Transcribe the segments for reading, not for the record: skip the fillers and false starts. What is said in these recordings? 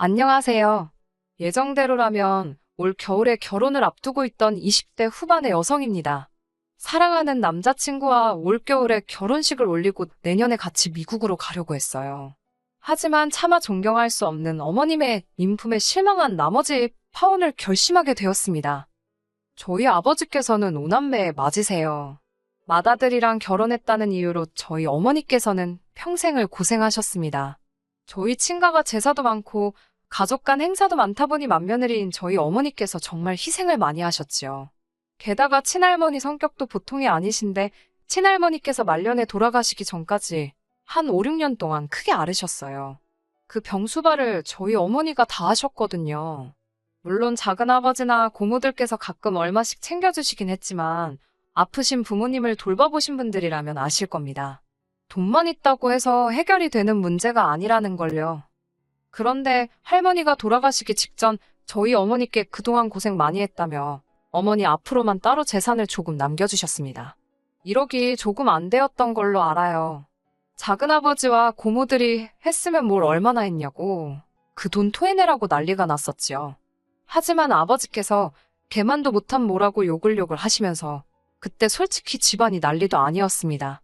안녕하세요. 예정대로라면 올 겨울에 결혼을 앞두고 있던 20대 후반의 여성입니다. 사랑하는 남자친구와 올겨울에 결혼식을 올리고 내년에 같이 미국으로 가려고 했어요. 하지만 차마 존경할 수 없는 어머님의 인품에 실망한 나머지 파혼을 결심하게 되었습니다. 저희 아버지께서는 오남매 맞으세요. 맏아들이랑 결혼했다는 이유로 저희 어머니께서는 평생을 고생하셨습니다. 저희 친가가 제사도 많고 가족 간 행사도 많다 보니 맏며느리인 저희 어머니께서 정말 희생을 많이 하셨지요. 게다가 친할머니 성격도 보통이 아니신데 친할머니께서 말년에 돌아가시기 전까지 한 5, 6년 동안 크게 앓으셨어요. 그 병수발을 저희 어머니가 다 하셨거든요. 물론 작은아버지나 고모들께서 가끔 얼마씩 챙겨주시긴 했지만 아프신 부모님을 돌봐보신 분들이라면 아실 겁니다. 돈만 있다고 해서 해결이 되는 문제가 아니라는 걸요. 그런데 할머니가 돌아가시기 직전 저희 어머니께 그동안 고생 많이 했다며 어머니 앞으로만 따로 재산을 조금 남겨주셨습니다. 1억이 조금 안 되었던 걸로 알아요. 작은아버지와 고모들이 했으면 뭘 얼마나 했냐고 그 돈 토해내라고 난리가 났었지요. 하지만 아버지께서 개만도 못한 뭐라고 욕을 하시면서 그때 솔직히 집안이 난리도 아니었습니다.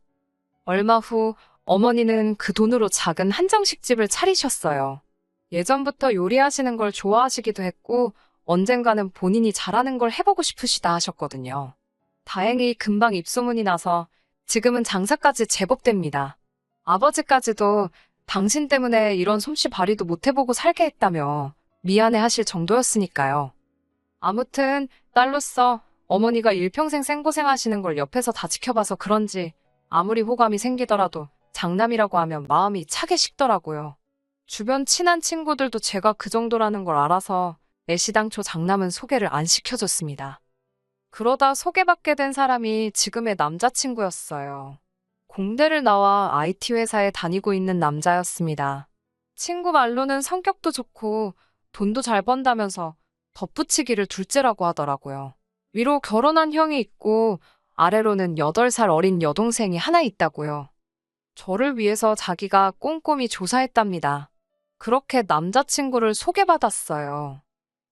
얼마 후 어머니는 그 돈으로 작은 한정식집을 차리셨어요. 예전부터 요리하시는 걸 좋아하시기도 했고 언젠가는 본인이 잘하는 걸 해보고 싶으시다 하셨거든요. 다행히 금방 입소문이 나서 지금은 장사까지 제법 됩니다. 아버지까지도 당신 때문에 이런 솜씨 발휘도 못 해보고 살게 했다며 미안해 하실 정도였으니까요. 아무튼 딸로서 어머니가 일평생 생고생하시는 걸 옆에서 다 지켜봐서 그런지 아무리 호감이 생기더라도 장남이라고 하면 마음이 차게 식더라고요. 주변 친한 친구들도 제가 그 정도라는 걸 알아서 애시당초 장남은 소개를 안 시켜줬습니다. 그러다 소개받게 된 사람이 지금의 남자친구였어요. 공대를 나와 IT 회사에 다니고 있는 남자였습니다. 친구 말로는 성격도 좋고 돈도 잘 번다면서 덧붙이기를 둘째라고 하더라고요. 위로 결혼한 형이 있고 아래로는 8살 어린 여동생이 하나 있다고요. 저를 위해서 자기가 꼼꼼히 조사했답니다. 그렇게 남자친구를 소개받았어요.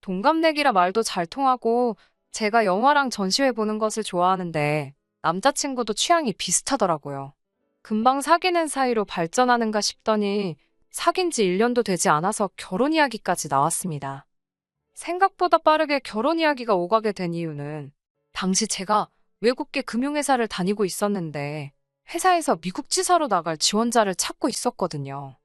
동갑내기라 말도 잘 통하고 제가 영화랑 전시회 보는 것을 좋아하는데 남자친구도 취향이 비슷하더라고요. 금방 사귀는 사이로 발전하는가 싶더니 사귄 지 1년도 되지 않아서 결혼 이야기까지 나왔습니다. 생각보다 빠르게 결혼 이야기가 오가게 된 이유는 당시 제가 외국계 금융회사를 다니고 있었는데 회사에서 미국 지사로 나갈 지원자를 찾고 있었거든요.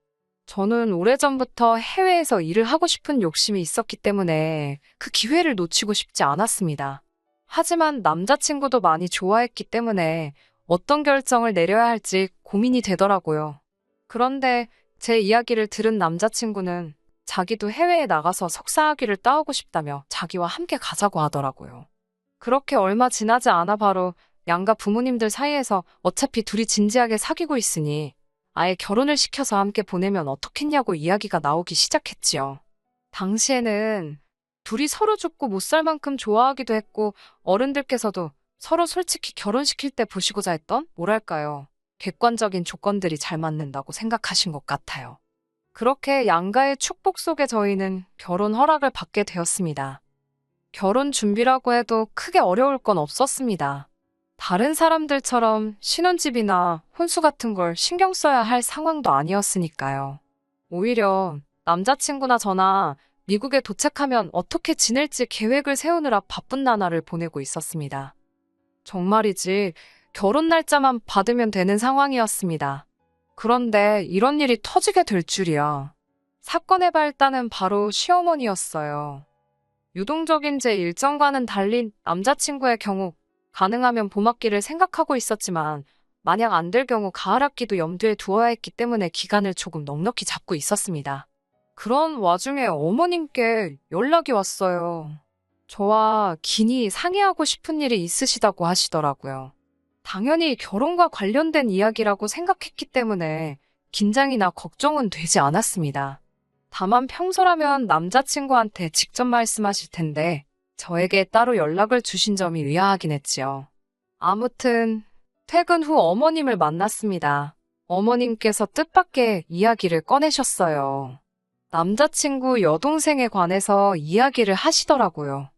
저는 오래전부터 해외에서 일을 하고 싶은 욕심이 있었기 때문에 그 기회를 놓치고 싶지 않았습니다. 하지만 남자친구도 많이 좋아했기 때문에 어떤 결정을 내려야 할지 고민이 되더라고요. 그런데 제 이야기를 들은 남자친구는 자기도 해외에 나가서 석사학위를 따오고 싶다며 자기와 함께 가자고 하더라고요. 그렇게 얼마 지나지 않아 바로 양가 부모님들 사이에서 어차피 둘이 진지하게 사귀고 있으니 아예 결혼을 시켜서 함께 보내면 어떻겠냐고 이야기가 나오기 시작했지요. 당시에는 둘이 서로 죽고 못 살 만큼 좋아하기도 했고 어른들께서도 서로 솔직히 결혼시킬 때 보시고자 했던 뭐랄까요. 객관적인 조건들이 잘 맞는다고 생각하신 것 같아요. 그렇게 양가의 축복 속에 저희는 결혼 허락을 받게 되었습니다. 결혼 준비라고 해도 크게 어려울 건 없었습니다. 다른 사람들처럼 신혼집이나 혼수 같은 걸 신경 써야 할 상황도 아니었으니까요. 오히려 남자친구나 저나 미국에 도착하면 어떻게 지낼지 계획을 세우느라 바쁜 나날을 보내고 있었습니다. 정말이지 결혼 날짜만 받으면 되는 상황이었습니다. 그런데 이런 일이 터지게 될 줄이야. 사건의 발단은 바로 시어머니였어요. 유동적인 제 일정과는 달리 남자친구의 경우 가능하면 봄학기를 생각하고 있었지만 만약 안 될 경우 가을학기도 염두에 두어야 했기 때문에 기간을 조금 넉넉히 잡고 있었습니다. 그런 와중에 어머님께 연락이 왔어요. 저와 긴히 상의하고 싶은 일이 있으시다고 하시더라고요. 당연히 결혼과 관련된 이야기라고 생각했기 때문에 긴장이나 걱정은 되지 않았습니다. 다만 평소라면 남자친구한테 직접 말씀하실 텐데 저에게 따로 연락을 주신 점이 의아하긴 했지요. 아무튼 퇴근 후 어머님을 만났습니다. 어머님께서 뜻밖의 이야기를 꺼내셨어요. 남자친구 여동생에 관해서 이야기를 하시더라고요.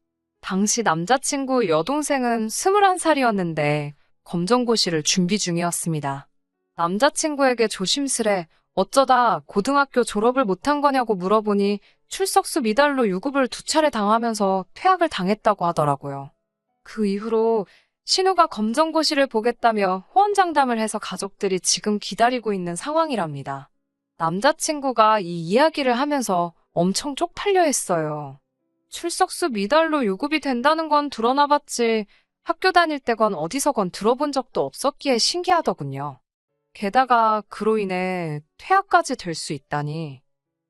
당시 남자친구 여동생은 21살이었는데 검정고시를 준비 중이었습니다. 남자친구에게 조심스레 어쩌다 고등학교 졸업을 못한 거냐고 물어보니 출석수 미달로 유급을 2차례 당하면서 퇴학을 당했다고 하더라고요. 그 이후로 신우가 검정고시를 보겠다며 호언장담을 해서 가족들이 지금 기다리고 있는 상황이랍니다. 남자친구가 이 이야기를 하면서 엄청 쪽팔려 했어요. 출석수 미달로 유급이 된다는 건 들어나 봤지 학교 다닐 때건 어디서건 들어본 적도 없었기에 신기하더군요. 게다가 그로 인해 퇴학까지 될 수 있다니.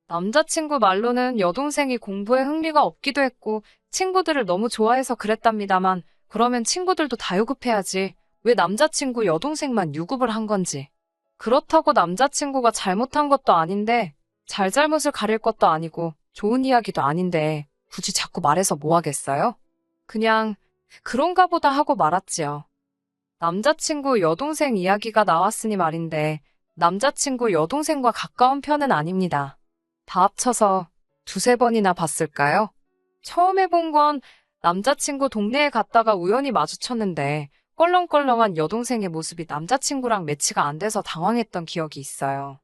남자친구 말로는 여동생이 공부에 흥미가 없기도 했고 친구들을 너무 좋아해서 그랬답니다만 그러면 친구들도 다 유급해야지 왜 남자친구 여동생만 유급을 한 건지. 그렇다고 남자친구가 잘못한 것도 아닌데 잘잘못을 가릴 것도 아니고 좋은 이야기도 아닌데 굳이 자꾸 말해서 뭐 하겠어요? 그냥 그런가 보다 하고 말았지요. 남자친구 여동생 이야기가 나왔으니 말인데 남자친구 여동생과 가까운 편은 아닙니다. 다 합쳐서 2~3번이나 봤을까요? 처음 해본 건 남자친구 동네에 갔다가 우연히 마주쳤는데 껄렁껄렁한 여동생의 모습이 남자친구랑 매치가 안 돼서 당황했던 기억이 있어요.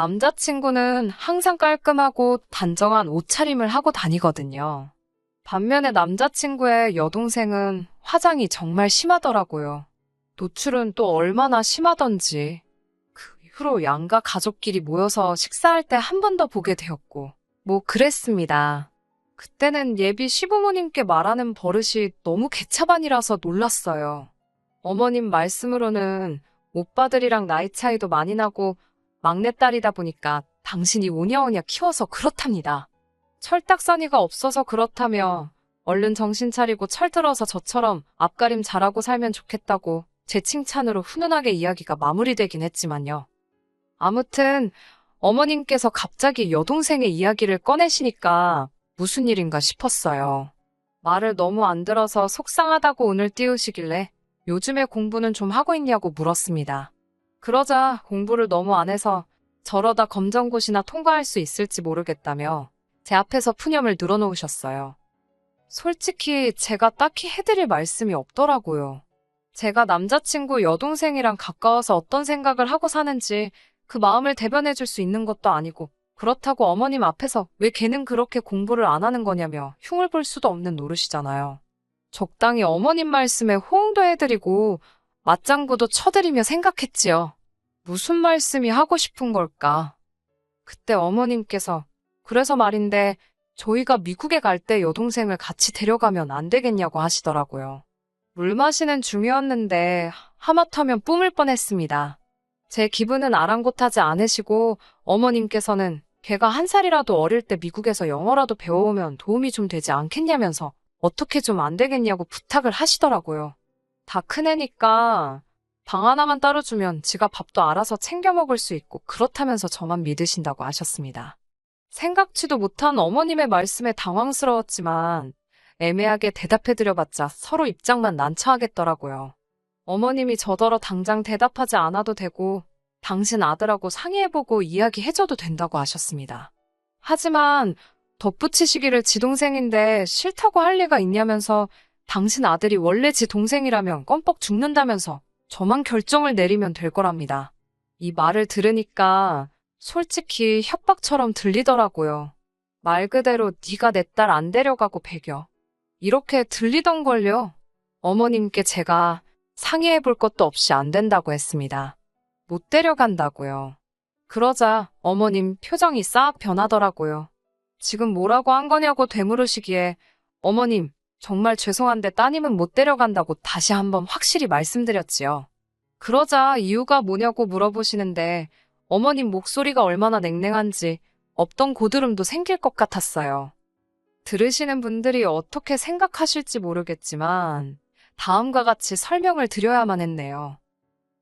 남자친구는 항상 깔끔하고 단정한 옷차림을 하고 다니거든요. 반면에 남자친구의 여동생은 화장이 정말 심하더라고요. 노출은 또 얼마나 심하던지. 그 이후로 양가 가족끼리 모여서 식사할 때 한 번 더 보게 되었고, 뭐 그랬습니다. 그때는 예비 시부모님께 말하는 버릇이 너무 개차반이라서 놀랐어요. 어머님 말씀으로는 오빠들이랑 나이 차이도 많이 나고 막내딸이다 보니까 당신이 오냐오냐 키워서 그렇답니다. 철딱서니가 없어서 그렇다며 얼른 정신 차리고 철들어서 저처럼 앞가림 잘하고 살면 좋겠다고 제 칭찬으로 훈훈하게 이야기가 마무리되긴 했지만요. 아무튼 어머님께서 갑자기 여동생의 이야기를 꺼내시니까 무슨 일인가 싶었어요. 말을 너무 안 들어서 속상하다고 운을 띄우시길래 요즘에 공부는 좀 하고 있냐고 물었습니다. 그러자 공부를 너무 안 해서 저러다 검정고시나 통과할 수 있을지 모르겠다며 제 앞에서 푸념을 늘어놓으셨어요. 솔직히 제가 딱히 해드릴 말씀이 없더라고요. 제가 남자친구 여동생이랑 가까워서 어떤 생각을 하고 사는지 그 마음을 대변해줄 수 있는 것도 아니고 그렇다고 어머님 앞에서 왜 걔는 그렇게 공부를 안 하는 거냐며 흉을 볼 수도 없는 노릇이잖아요. 적당히 어머님 말씀에 호응도 해드리고 맞장구도 쳐드리며 생각했지요. 무슨 말씀이 하고 싶은 걸까? 그때 어머님께서 그래서 말인데 저희가 미국에 갈 때 여동생을 같이 데려가면 안 되겠냐고 하시더라고요. 물 마시는 중이었는데 하마터면 뿜을 뻔했습니다. 제 기분은 아랑곳하지 않으시고 어머님께서는 걔가 1살이라도 어릴 때 미국에서 영어라도 배워오면 도움이 좀 되지 않겠냐면서 어떻게 좀 안 되겠냐고 부탁을 하시더라고요. 다 큰애니까 방 하나만 따로 주면 지가 밥도 알아서 챙겨 먹을 수 있고 그렇다면서 저만 믿으신다고 하셨습니다. 생각지도 못한 어머님의 말씀에 당황스러웠지만 애매하게 대답해드려봤자 서로 입장만 난처하겠더라고요. 어머님이 저더러 당장 대답하지 않아도 되고 당신 아들하고 상의해보고 이야기해줘도 된다고 하셨습니다. 하지만 덧붙이시기를 지 동생인데 싫다고 할 리가 있냐면서 당신 아들이 원래 지 동생이라면 껌뻑 죽는다면서 저만 결정을 내리면 될 거랍니다. 이 말을 들으니까 솔직히 협박처럼 들리더라고요. 말 그대로 네가 내 딸 안 데려가고 배겨. 이렇게 들리던걸요. 어머님께 제가 상의해볼 것도 없이 안 된다고 했습니다. 못 데려간다고요. 그러자 어머님 표정이 싹 변하더라고요. 지금 뭐라고 한 거냐고 되물으시기에 어머님 정말 죄송한데 따님은 못 데려간다고 다시 한번 확실히 말씀드렸지요. 그러자 이유가 뭐냐고 물어보시는데 어머님 목소리가 얼마나 냉랭한지 없던 고드름도 생길 것 같았어요. 들으시는 분들이 어떻게 생각하실지 모르겠지만 다음과 같이 설명을 드려야만 했네요.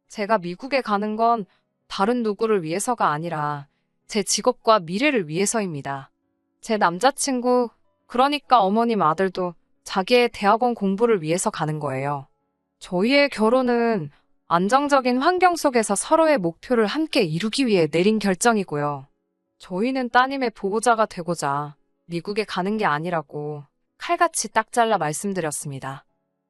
제가 미국에 가는 건 다른 누구를 위해서가 아니라 제 직업과 미래를 위해서입니다. 제 남자친구, 그러니까 어머님 아들도 자기의 대학원 공부를 위해서 가는 거예요. 저희의 결혼은 안정적인 환경 속에서 서로의 목표를 함께 이루기 위해 내린 결정이고요. 저희는 따님의 보호자가 되고자 미국에 가는 게 아니라고 칼같이 딱 잘라 말씀드렸습니다.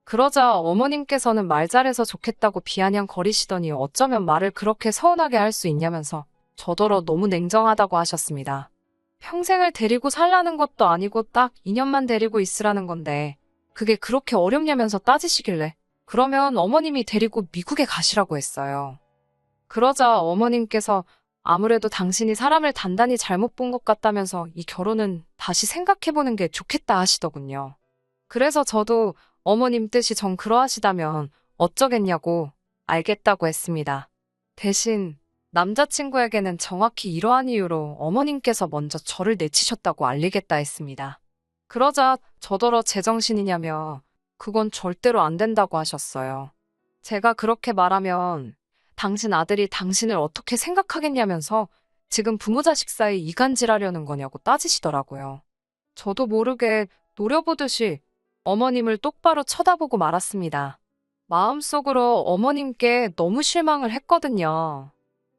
그러자 어머님께서는 말 잘해서 좋겠다고 비아냥거리시더니 어쩌면 말을 그렇게 서운하게 할 수 있냐면서 저더러 너무 냉정하다고 하셨습니다. 평생을 데리고 살라는 것도 아니고 딱 2년만 데리고 있으라는 건데 그게 그렇게 어렵냐면서 따지시길래 그러면 어머님이 데리고 미국에 가시라고 했어요. 그러자 어머님께서 아무래도 당신이 사람을 단단히 잘못 본 것 같다면서 이 결혼은 다시 생각해보는 게 좋겠다 하시더군요. 그래서 저도 어머님 뜻이 정 그러하시다면 어쩌겠냐고 알겠다고 했습니다. 대신 남자친구에게는 정확히 이러한 이유로 어머님께서 먼저 저를 내치셨다고 알리겠다 했습니다. 그러자 저더러 제정신이냐며 그건 절대로 안 된다고 하셨어요. 제가 그렇게 말하면 당신 아들이 당신을 어떻게 생각하겠냐면서 지금 부모 자식 사이 이간질하려는 거냐고 따지시더라고요. 저도 모르게 노려보듯이 어머님을 똑바로 쳐다보고 말았습니다. 마음속으로 어머님께 너무 실망을 했거든요.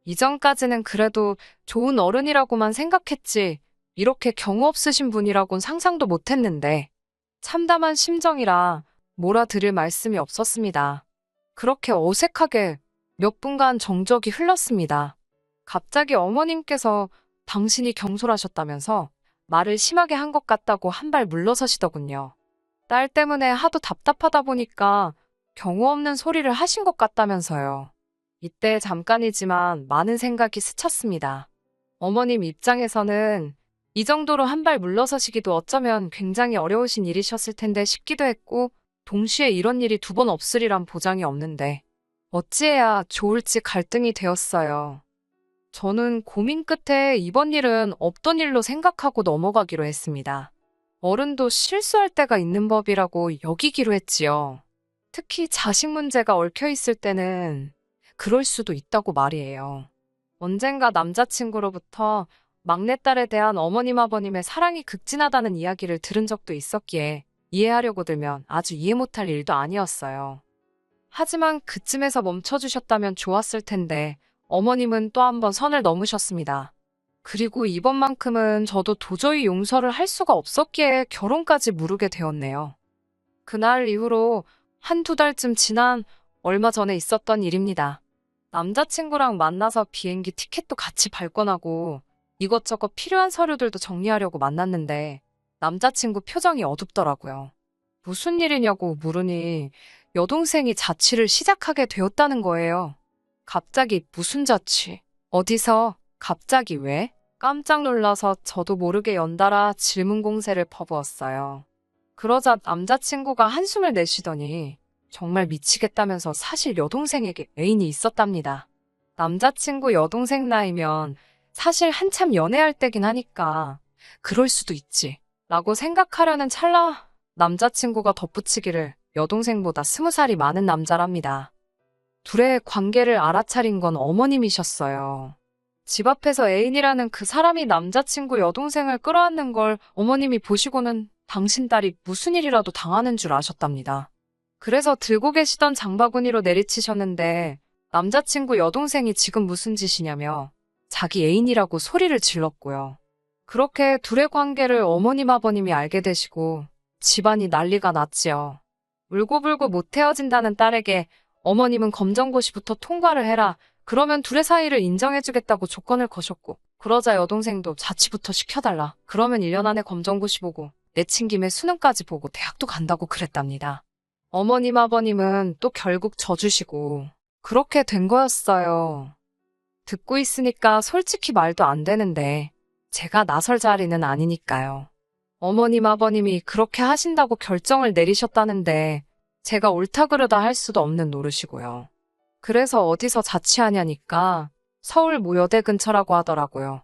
이전까지는 그래도 좋은 어른이라고만 생각했지 이렇게 경우 없으신 분이라곤 상상도 못했는데 참담한 심정이라 몰아드릴 말씀이 없었습니다. 그렇게 어색하게 몇 분간 정적이 흘렀습니다. 갑자기 어머님께서 당신이 경솔하셨다면서 말을 심하게 한 것 같다고 한 발 물러서시더군요. 딸 때문에 하도 답답하다 보니까 경우 없는 소리를 하신 것 같다면서요. 이때 잠깐이지만 많은 생각이 스쳤습니다. 어머님 입장에서는 이 정도로 한 발 물러서시기도 어쩌면 굉장히 어려우신 일이셨을 텐데 싶기도 했고 동시에 이런 일이 두 번 없으리란 보장이 없는데 어찌해야 좋을지 갈등이 되었어요. 저는 고민 끝에 이번 일은 없던 일로 생각하고 넘어가기로 했습니다. 어른도 실수할 때가 있는 법이라고 여기기로 했지요. 특히 자식 문제가 얽혀 있을 때는 그럴 수도 있다고 말이에요. 언젠가 남자친구로부터 막내딸에 대한 어머님 아버님의 사랑이 극진하다는 이야기를 들은 적도 있었기에 이해하려고 들면 아주 이해 못할 일도 아니었어요. 하지만 그쯤에서 멈춰주셨다면 좋았을 텐데 어머님은 또 한 번 선을 넘으셨습니다. 그리고 이번만큼은 저도 도저히 용서를 할 수가 없었기에 결혼까지 무르게 되었네요. 그날 이후로 한두 달쯤 지난 얼마 전에 있었던 일입니다. 남자친구랑 만나서 비행기 티켓도 같이 발권하고 이것저것 필요한 서류들도 정리하려고 만났는데 남자친구 표정이 어둡더라고요. 무슨 일이냐고 물으니 여동생이 자취를 시작하게 되었다는 거예요. 갑자기 무슨 자취? 어디서? 갑자기 왜? 깜짝 놀라서 저도 모르게 연달아 질문 공세를 퍼부었어요. 그러자 남자친구가 한숨을 내쉬더니 정말 미치겠다면서 사실 여동생에게 애인이 있었답니다. 남자친구 여동생 나이면 사실 한참 연애할 때긴 하니까 그럴 수도 있지 라고 생각하려는 찰나 남자친구가 덧붙이기를 여동생보다 20살이 많은 남자랍니다. 둘의 관계를 알아차린 건 어머님이셨어요. 집 앞에서 애인이라는 그 사람이 남자친구 여동생을 끌어안는 걸 어머님이 보시고는 당신 딸이 무슨 일이라도 당하는 줄 아셨답니다. 그래서 들고 계시던 장바구니로 내리치셨는데 남자친구 여동생이 지금 무슨 짓이냐며 자기 애인이라고 소리를 질렀고요. 그렇게 둘의 관계를 어머님 아버님이 알게 되시고 집안이 난리가 났지요. 울고불고 못 헤어진다는 딸에게 어머님은 검정고시부터 통과를 해라. 그러면 둘의 사이를 인정해주겠다고 조건을 거셨고 그러자 여동생도 자취부터 시켜달라. 그러면 1년 안에 검정고시 보고 내친 김에 수능까지 보고 대학도 간다고 그랬답니다. 어머님 아버님은 또 결국 져주시고 그렇게 된 거였어요. 듣고 있으니까 솔직히 말도 안 되는데 제가 나설 자리는 아니니까요. 어머님 아버님이 그렇게 하신다고 결정을 내리셨다는데 제가 옳다 그르다 할 수도 없는 노릇이고요. 그래서 어디서 자취하냐니까 서울 모여대 근처라고 하더라고요.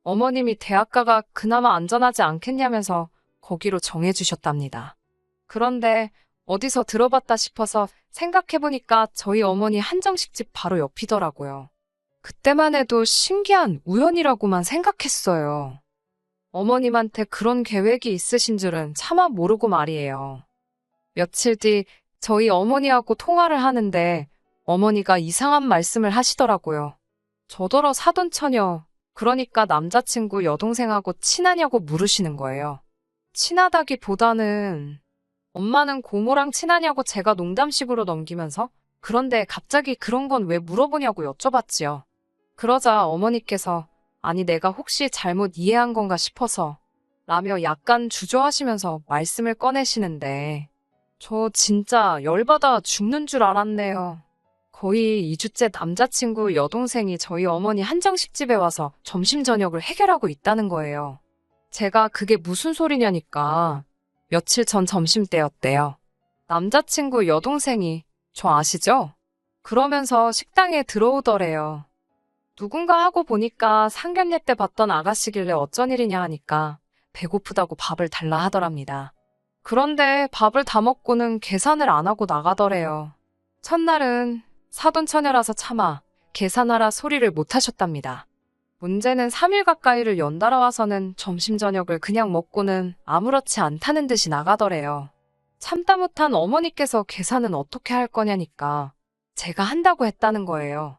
어머님이 대학가가 그나마 안전하지 않겠냐면서 거기로 정해주셨답니다. 그런데 어디서 들어봤다 싶어서 생각해보니까 저희 어머니 한정식집 바로 옆이더라고요. 그때만 해도 신기한 우연이라고만 생각했어요. 어머님한테 그런 계획이 있으신 줄은 차마 모르고 말이에요. 며칠 뒤 저희 어머니하고 통화를 하는데 어머니가 이상한 말씀을 하시더라고요. 저더러 사돈처녀 그러니까 남자친구 여동생하고 친하냐고 물으시는 거예요. 친하다기보다는 엄마는 고모랑 친하냐고 제가 농담식으로 넘기면서 그런데 갑자기 그런 건 왜 물어보냐고 여쭤봤지요. 그러자 어머니께서 아니 내가 혹시 잘못 이해한 건가 싶어서 라며 약간 주저하시면서 말씀을 꺼내시는데 저 진짜 열받아 죽는 줄 알았네요. 거의 2주째 남자친구 여동생이 저희 어머니 한정식 집에 와서 점심 저녁을 해결하고 있다는 거예요. 제가 그게 무슨 소리냐니까 며칠 전 점심때였대요. 남자친구 여동생이 저 아시죠? 그러면서 식당에 들어오더래요. 누군가 하고 보니까 상견례 때 봤던 아가씨길래 어쩐 일이냐 하니까 배고프다고 밥을 달라 하더랍니다. 그런데 밥을 다 먹고는 계산을 안 하고 나가더래요. 첫날은 사돈처녀라서 차마 계산하라 소리를 못 하셨답니다. 문제는 3일 가까이를 연달아 와서는 점심 저녁을 그냥 먹고는 아무렇지 않다는 듯이 나가더래요. 참다 못한 어머니께서 계산은 어떻게 할 거냐니까 제가 한다고 했다는 거예요.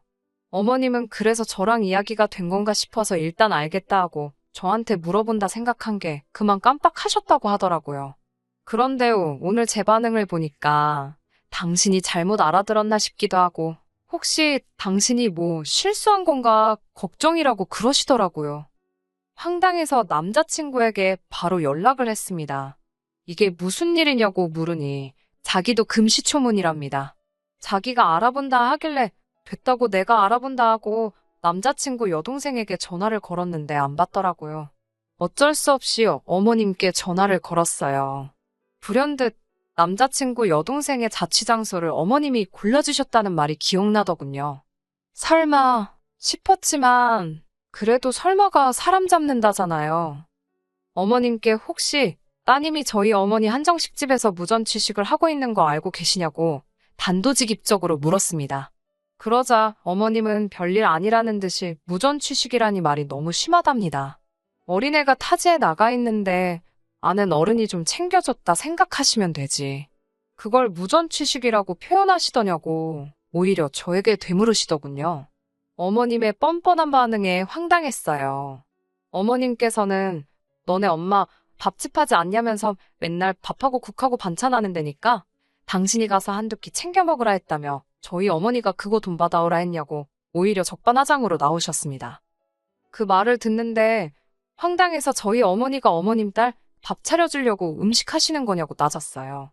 어머님은 그래서 저랑 이야기가 된 건가 싶어서 일단 알겠다 하고 저한테 물어본다 생각한 게 그만 깜빡하셨다고 하더라고요. 그런데요, 오늘 제 반응을 보니까 당신이 잘못 알아들었나 싶기도 하고 혹시 당신이 뭐 실수한 건가 걱정이라고 그러시더라고요. 황당해서 남자친구에게 바로 연락을 했습니다. 이게 무슨 일이냐고 물으니 자기도 금시초문이랍니다. 자기가 알아본다 하길래 됐다고 내가 알아본다 하고 남자친구 여동생에게 전화를 걸었는데 안 받더라고요. 어쩔 수 없이 어머님께 전화를 걸었어요. 불현듯 남자친구 여동생의 자취장소를 어머님이 골라주셨다는 말이 기억나더군요. 설마 싶었지만 그래도 설마가 사람 잡는다잖아요. 어머님께 혹시 따님이 저희 어머니 한정식집에서 무전취식을 하고 있는 거 알고 계시냐고 단도직입적으로 물었습니다. 그러자 어머님은 별일 아니라는 듯이 무전취식이라니 말이 너무 심하답니다. 어린애가 타지에 나가 있는데 아는 어른이 좀 챙겨줬다 생각하시면 되지. 그걸 무전취식이라고 표현하시더냐고 오히려 저에게 되물으시더군요. 어머님의 뻔뻔한 반응에 황당했어요. 어머님께서는 너네 엄마 밥집 하지 않냐면서 맨날 밥하고 국하고 반찬하는 데니까 당신이 가서 한두 끼 챙겨 먹으라 했다며 저희 어머니가 그거 돈 받아오라 했냐고 오히려 적반하장으로 나오셨습니다. 그 말을 듣는데 황당해서 저희 어머니가 어머님 딸 밥 차려주려고 음식 하시는 거냐고 따졌어요.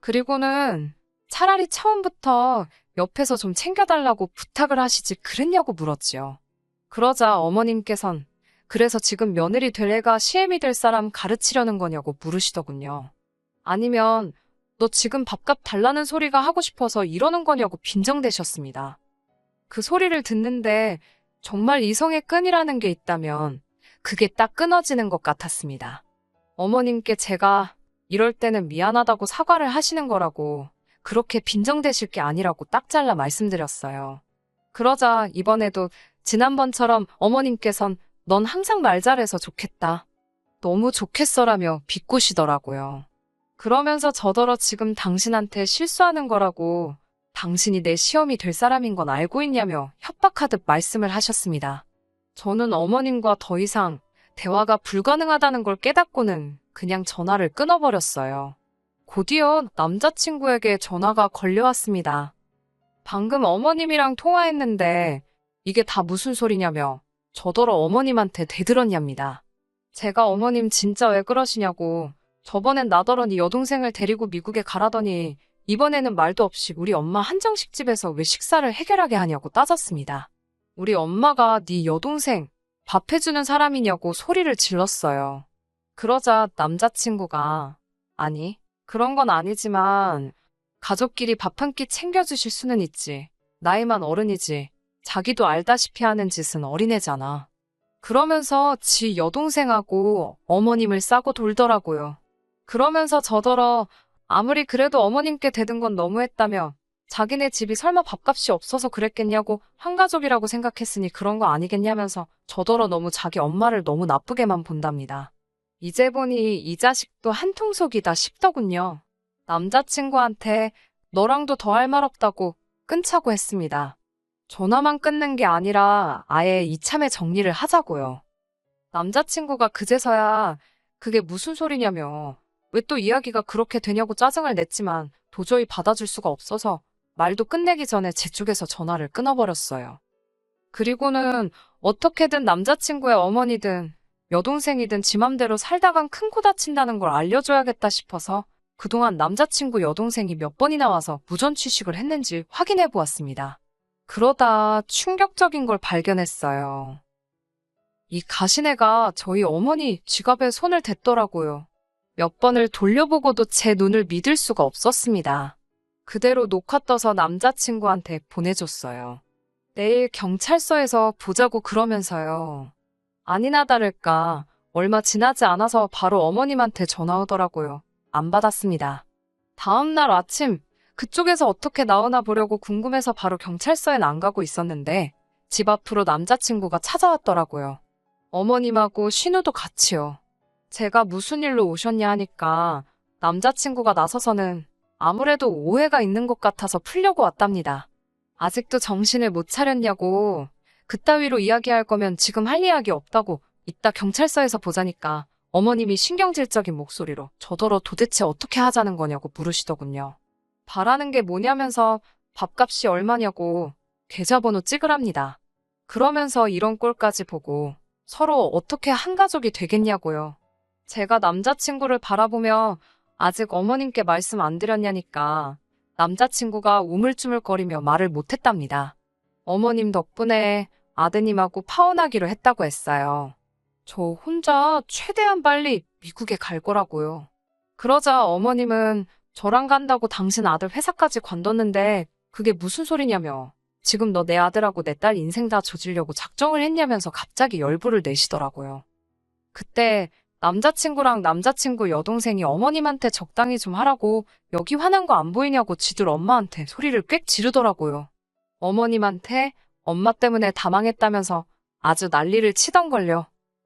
그리고는 차라리 처음부터 옆에서 좀 챙겨달라고 부탁을 하시지 그랬냐고 물었지요. 그러자 어머님께선 그래서 지금 며느리 될 애가 시애미 될 사람 가르치려는 거냐고 물으시더군요. 아니면 너 지금 밥값 달라는 소리가 하고 싶어서 이러는 거냐고 빈정대셨습니다. 그 소리를 듣는데 정말 이성의 끈이라는 게 있다면 그게 딱 끊어지는 것 같았습니다. 어머님께 제가 이럴 때는 미안하다고 사과를 하시는 거라고 그렇게 빈정대실 게 아니라고 딱 잘라 말씀드렸어요. 그러자 이번에도 지난번처럼 어머님께선 넌 항상 말 잘해서 좋겠다. 너무 좋겠어라며 비꼬시더라고요. 그러면서 저더러 지금 당신한테 실수하는 거라고 당신이 내 시험이 될 사람인 건 알고 있냐며 협박하듯 말씀을 하셨습니다. 저는 어머님과 더 이상 대화가 불가능하다는 걸 깨닫고는 그냥 전화를 끊어버렸어요. 곧이어 남자친구에게 전화가 걸려왔습니다. 방금 어머님이랑 통화했는데 이게 다 무슨 소리냐며 저더러 어머님한테 대들었냐입니다. 제가 어머님 진짜 왜 그러시냐고 저번엔 나더러 네 여동생을 데리고 미국에 가라더니 이번에는 말도 없이 우리 엄마 한정식 집에서 왜 식사를 해결하게 하냐고 따졌습니다. 우리 엄마가 네 여동생 밥 해주는 사람이냐고 소리를 질렀어요. 그러자 남자친구가 아니 그런 건 아니지만 가족끼리 밥 한 끼 챙겨주실 수는 있지. 나이만 어른이지. 자기도 알다시피 하는 짓은 어린애잖아. 그러면서 지 여동생하고 어머님을 싸고 돌더라고요. 그러면서 저더러 아무리 그래도 어머님께 대든 건 너무했다며 자기네 집이 설마 밥값이 없어서 그랬겠냐고 한가족이라고 생각했으니 그런 거 아니겠냐면서 저더러 너무 자기 엄마를 너무 나쁘게만 본답니다. 이제 보니 이 자식도 한통속이다 싶더군요. 남자친구한테 너랑도 더 할 말 없다고 끊자고 했습니다. 전화만 끊는 게 아니라 아예 이참에 정리를 하자고요. 남자친구가 그제서야 그게 무슨 소리냐며 왜 또 이야기가 그렇게 되냐고 짜증을 냈지만 도저히 받아줄 수가 없어서 말도 끝내기 전에 제 쪽에서 전화를 끊어버렸어요. 그리고는 어떻게든 남자친구의 어머니든 여동생이든 지 맘대로 살다간 큰 코 다친다는 걸 알려줘야겠다 싶어서 그동안 남자친구 여동생이 몇 번이나 와서 무전 취식을 했는지 확인해 보았습니다. 그러다 충격적인 걸 발견했어요. 이 가시네가 저희 어머니 지갑에 손을 댔더라고요. 몇 번을 돌려보고도 제 눈을 믿을 수가 없었습니다. 그대로 녹화 떠서 남자친구한테 보내줬어요. 내일 경찰서에서 보자고 그러면서요. 아니나 다를까 얼마 지나지 않아서 바로 어머님한테 전화 오더라고요. 안 받았습니다. 다음 날 아침 그쪽에서 어떻게 나오나 보려고 궁금해서 바로 경찰서엔 안 가고 있었는데 집 앞으로 남자친구가 찾아왔더라고요. 어머님하고 신우도 같이요. 제가 무슨 일로 오셨냐 하니까 남자친구가 나서서는 아무래도 오해가 있는 것 같아서 풀려고 왔답니다. 아직도 정신을 못 차렸냐고 그따위로 이야기할 거면 지금 할 이야기 없다고 이따 경찰서에서 보자니까 어머님이 신경질적인 목소리로 저더러 도대체 어떻게 하자는 거냐고 물으시더군요. 바라는 게 뭐냐면서 밥값이 얼마냐고 계좌번호 찍으랍니다. 그러면서 이런 꼴까지 보고 서로 어떻게 한 가족이 되겠냐고요. 제가 남자친구를 바라보며 아직 어머님께 말씀 안 드렸냐니까 남자친구가 우물쭈물거리며 말을 못했답니다. 어머님 덕분에 아드님하고 파혼하기로 했다고 했어요. 저 혼자 최대한 빨리 미국에 갈 거라고요. 그러자 어머님은 저랑 간다고 당신 아들 회사까지 관뒀는데 그게 무슨 소리냐며 지금 너 내 아들하고 내 딸 인생 다 조지려고 작정을 했냐면서 갑자기 열불을 내시더라고요. 그때 남자친구랑 남자친구 여동생이 어머님한테 적당히 좀 하라고 여기 화난 거 안 보이냐고 지들 엄마한테 소리를 꽥 지르더라고요. 어머님한테 엄마 때문에 다 망했다면서 아주 난리를 치던걸요.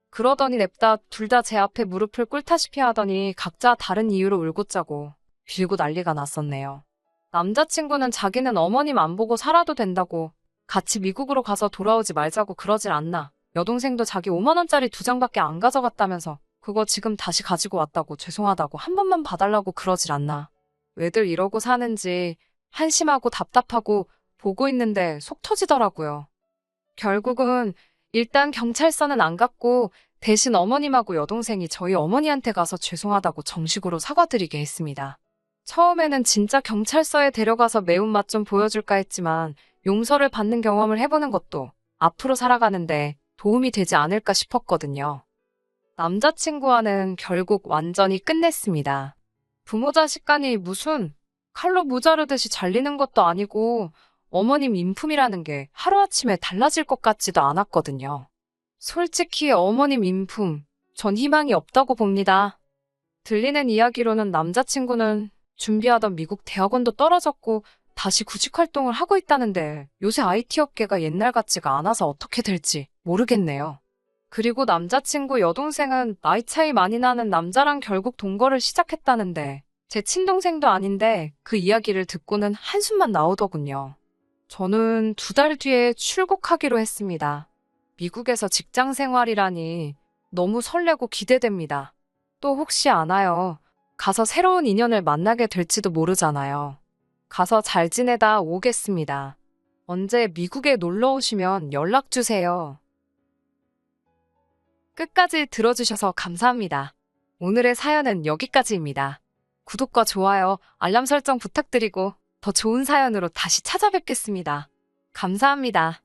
그러더니 냅다 둘 다 제 앞에 무릎을 꿇다시피 하더니 각자 다른 이유로 울고 짜고 빌고 난리가 났었네요. 남자친구는 자기는 어머님 안 보고 살아도 된다고 같이 미국으로 가서 돌아오지 말자고 그러질 않나. 여동생도 자기 5만 원짜리 2장밖에 안 가져갔다면서 그거 지금 다시 가지고 왔다고 죄송하다고 한 번만 봐달라고 그러질 않나. 왜들 이러고 사는지 한심하고 답답하고 보고 있는데 속 터지더라고요. 결국은 일단 경찰서는 안 갔고 대신 어머님하고 여동생이 저희 어머니한테 가서 죄송하다고 정식으로 사과드리게 했습니다. 처음에는 진짜 경찰서에 데려가서 매운맛 좀 보여줄까 했지만 용서를 받는 경험을 해보는 것도 앞으로 살아가는데 도움이 되지 않을까 싶었거든요. 남자친구와는 결국 완전히 끝냈습니다. 부모 자식 간이 무슨 칼로 무자르듯이 잘리는 것도 아니고 어머님 인품이라는 게 하루아침에 달라질 것 같지도 않았거든요. 솔직히 어머님 인품, 전 희망이 없다고 봅니다. 들리는 이야기로는 남자친구는 준비하던 미국 대학원도 떨어졌고 다시 구직 활동을 하고 있다는데 요새 IT 업계가 옛날 같지가 않아서 어떻게 될지 모르겠네요. 그리고 남자친구 여동생은 나이 차이 많이 나는 남자랑 결국 동거를 시작했다는데 제 친동생도 아닌데 그 이야기를 듣고는 한숨만 나오더군요. 저는 2달 뒤에 출국하기로 했습니다. 미국에서 직장 생활이라니 너무 설레고 기대됩니다. 또 혹시 아나요? 가서 새로운 인연을 만나게 될지도 모르잖아요. 가서 잘 지내다 오겠습니다. 언제 미국에 놀러 오시면 연락 주세요. 끝까지 들어주셔서 감사합니다. 오늘의 사연은 여기까지입니다. 구독과 좋아요, 알람 설정 부탁드리고 더 좋은 사연으로 다시 찾아뵙겠습니다. 감사합니다.